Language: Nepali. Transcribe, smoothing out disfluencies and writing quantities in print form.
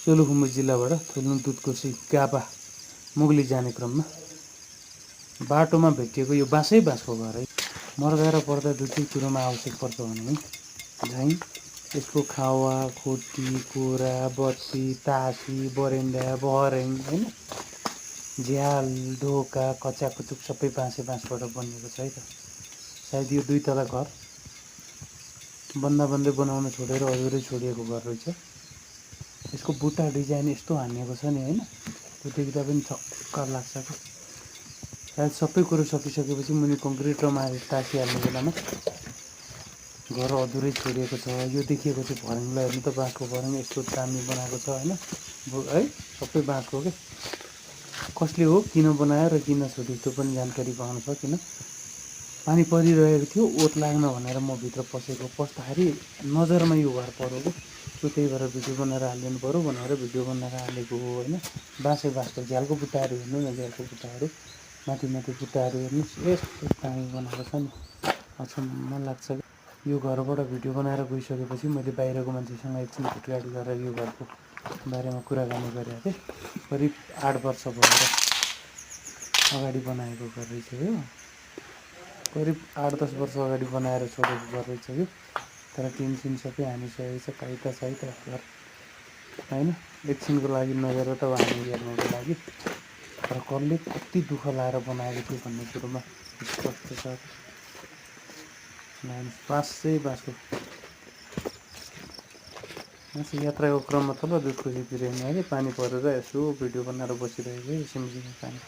सोलुखुम्बु जिल्लाबाट थुल्नु दुधकोशी गापा मुगली जाने क्रममा बाटोमा भेटिएको यो बाँसको घर है। मर्दा र पर्दा दुई कुरोमा आवश्यक पर्छ भने झैँ यसको खावा खोटी कोरा बत्ती तासी बरेन्डा बहरेङ होइन झ्याल ढोका कच्चा कुचुक सबै बाँसबाट बनिएको छ है त। सायद यो 2 तला घर बन्दै बनाउन छोडेर अधुरै छोडिएको घर रहेछ। यसको बुट्टा डिजाइन यस्तो हानिएको छ नि होइन, त्यो देख्दा पनि छक्क लाग्छ क्या। सायद सबै कुरो सकिसकेपछि मुनि कङ्क्रिट र मार्बल टाँसिहाल्ने बेलामा घर अधुरै छोडिएको छ। यो देखिएको चाहिँ भर्ङलाई हेर्नु त, बाँसको भर्ङ यस्तो दामी बनाएको छ होइन है, सबै बाँसको के। कसले हो, किन बनायो र किन छोड्यो त्यो पनि जानकारी पाउन सकिनँ। पानी परिरहेको थियो, ओत लाग्न भनेर म भित्र पस्दाखेरि नजरमा यो घर पऱ्यो कि, सो त्यही भएर भिडियो बनाएर हालिदिनु पऱ्यो भनेर भिडियो बनाएर हालेको हो होइन। बाँसको झ्यालको बुट्टाहरू हेर्नु न, झ्यालको बुट्टाहरू माथि बुट्टाहरू हेर्नुहोस्, यस्तो दामी बनाएको छ नि, अचम्म लाग्छ कि। यो घरबाट भिडियो बनाएर गइसकेपछि मैले बाहिरको मान्छेसँग एकछिन भेटघाट गरेर यो घरको बारेमा कुराकानी गरेँ थिएँ। करिब 8 वर्ष भएर अगाडि बनाएको घर रहेछ यो, करिब 8-10 वर्ष अगाडि बनाएर छोडेको घर रहेछ यो। तर टिन सबै हानिसकेको छ, काइता सहित घर होइन। एकछिनको लागि नगएर त हामी हेर्नुको लागि, तर कसले कति दुःख लाएर बनाएको थियो भन्ने कुरोमा स्पष्ट छ। बाँसको यात्राको क्रममा तल दुधकोशी बिर्यानी है, पानी परेर यसो भिडियो बनाएर बसिरहेको है, सिमसिमे पानी।